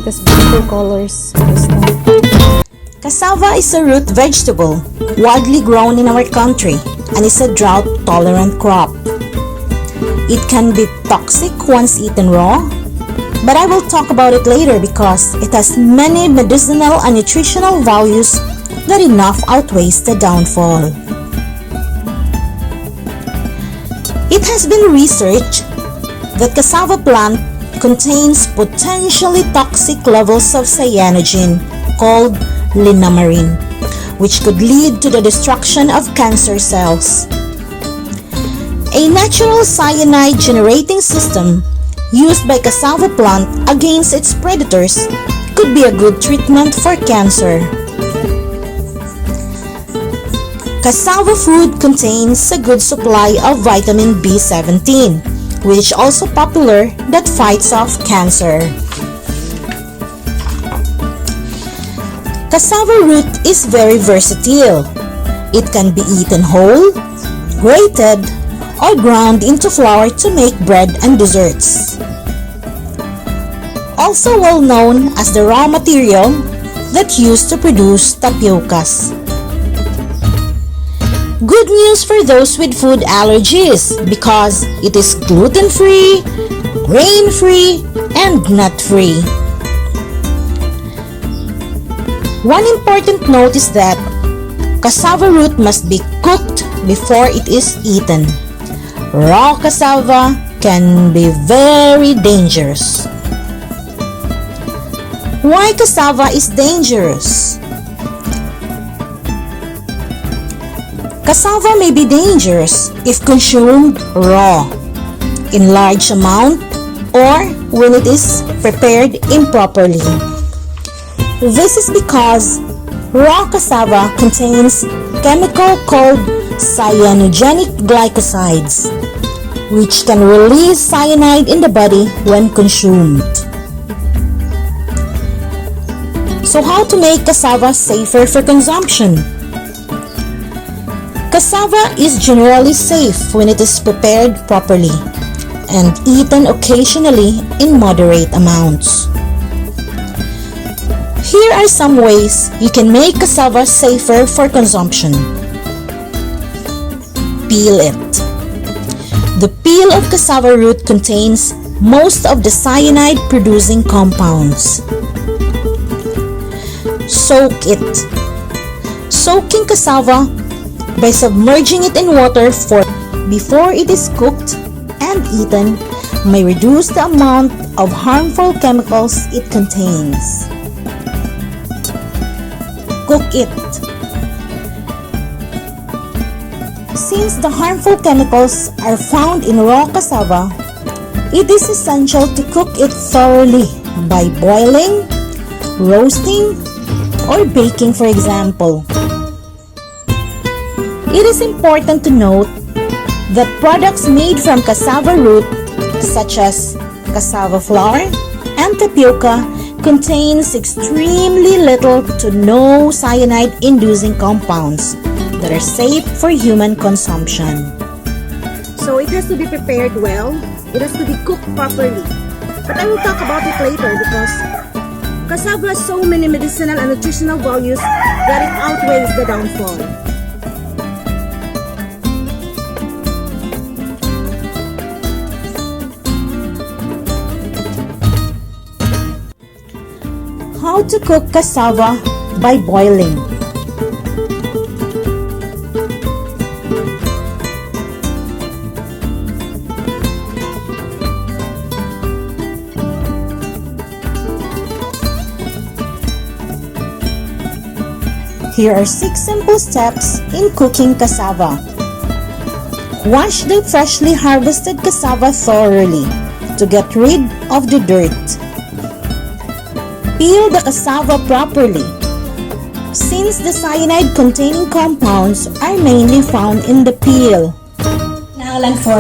because beautiful colors. Cassava is a root vegetable, widely grown in our country, and is a drought-tolerant crop. It can be toxic once eaten raw, but I will talk about it later because it has many medicinal and nutritional values that enough outweighs the downfall. It has been researched that cassava plant contains potentially toxic levels of cyanogen called linamarin, which could lead to the destruction of cancer cells. A natural cyanide generating system used by cassava plant against its predators could be a good treatment for cancer. Cassava food contains a good supply of vitamin B17, which is also popular that fights off cancer. Cassava root is very versatile. It can be eaten whole, grated, or ground into flour to make bread and desserts. Also well known as the raw material that used to produce tapiocas. Good news for those with food allergies because it is gluten-free, grain-free, and nut-free. One important note is that cassava root must be cooked before it is eaten. Raw cassava can be very dangerous. Why cassava is dangerous? Cassava may be dangerous if consumed raw, in large amount, or when it is prepared improperly. This is because raw cassava contains chemical called cyanogenic glycosides, which can release cyanide in the body when consumed. So how to make cassava safer for consumption? Cassava is generally safe when it is prepared properly and eaten occasionally in moderate amounts. Here are some ways you can make cassava safer for consumption. Peel it. The peel of cassava root contains most of the cyanide-producing compounds. Soak it. Soaking cassava by submerging it in water before it is cooked and eaten may reduce the amount of harmful chemicals it contains. Cook it. Since the harmful chemicals are found in raw cassava, it is essential to cook it thoroughly by boiling, roasting, or baking, for example. It is important to note that products made from cassava root, such as cassava flour and tapioca, contains extremely little to no cyanide-inducing compounds that are safe for human consumption. So it has to be prepared well, it has to be cooked properly. But I will talk about it later because cassava has so many medicinal and nutritional values that it outweighs the downfall. How to cook cassava by boiling. Here are 6 simple steps in cooking cassava. Wash the freshly harvested cassava thoroughly to get rid of the dirt. Peel the cassava properly, since the cyanide-containing compounds are mainly found in the peel. Nanglan for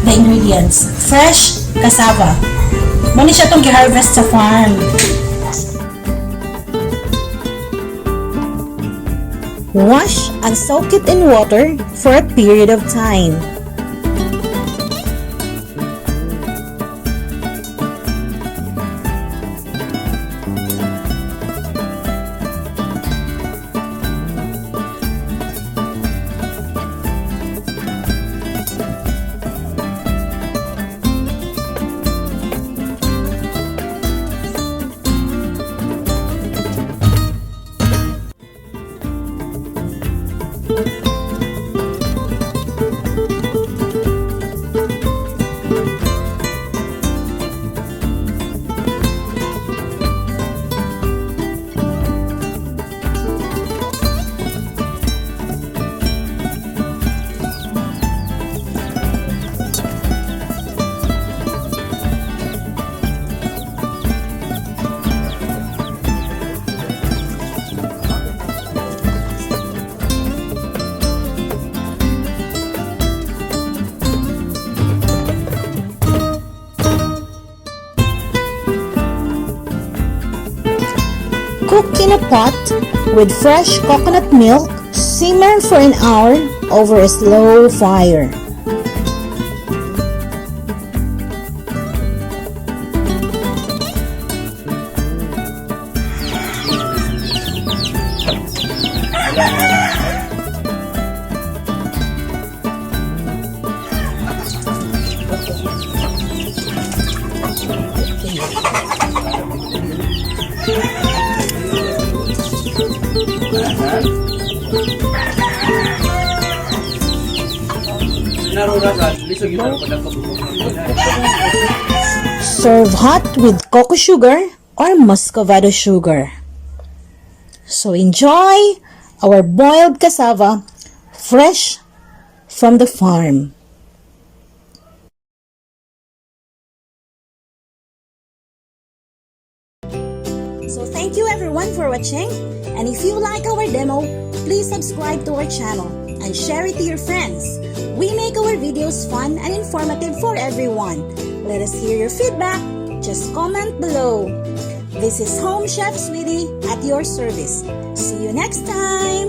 the ingredients. Fresh cassava. Muna siya itong gi-harvest sa farm. Wash and soak it in water for a period of time. Cook in a pot with fresh coconut milk. Simmer for an hour over a slow fire. Serve hot with cocoa sugar or muscovado sugar. So enjoy our boiled cassava fresh from the farm. So thank you everyone for watching, and if you like our demo, please subscribe to our channel and share it to your friends. We make our videos fun and informative for everyone. Let us hear your feedback. Just comment below. This is Home Chef Sweetie at your service. See you next time!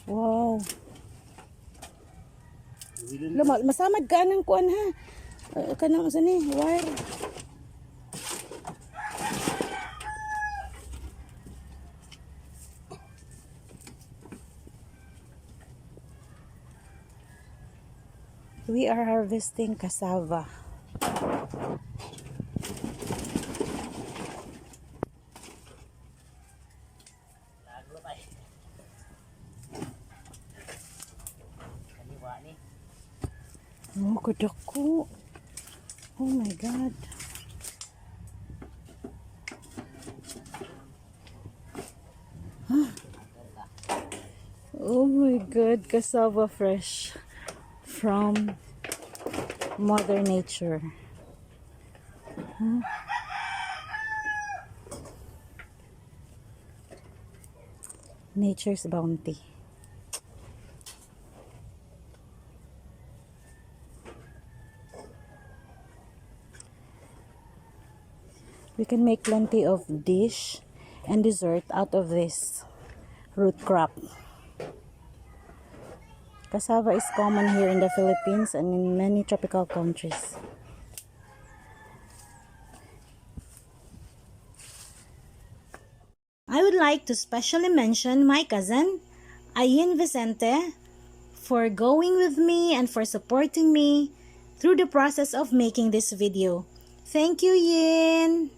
Wow. Masamad ka ng kuan ha. Kanang sa ni wire. We are harvesting cassava. Oh, kadako. Oh my God. Oh my God, cassava fresh from Mother Nature. Nature's bounty. We can make plenty of dish and dessert out of this root crop. Cassava is common here in the Philippines and in many tropical countries. I would like to specially mention my cousin, Ayin Vicente, for going with me and for supporting me through the process of making this video. Thank you, Yin!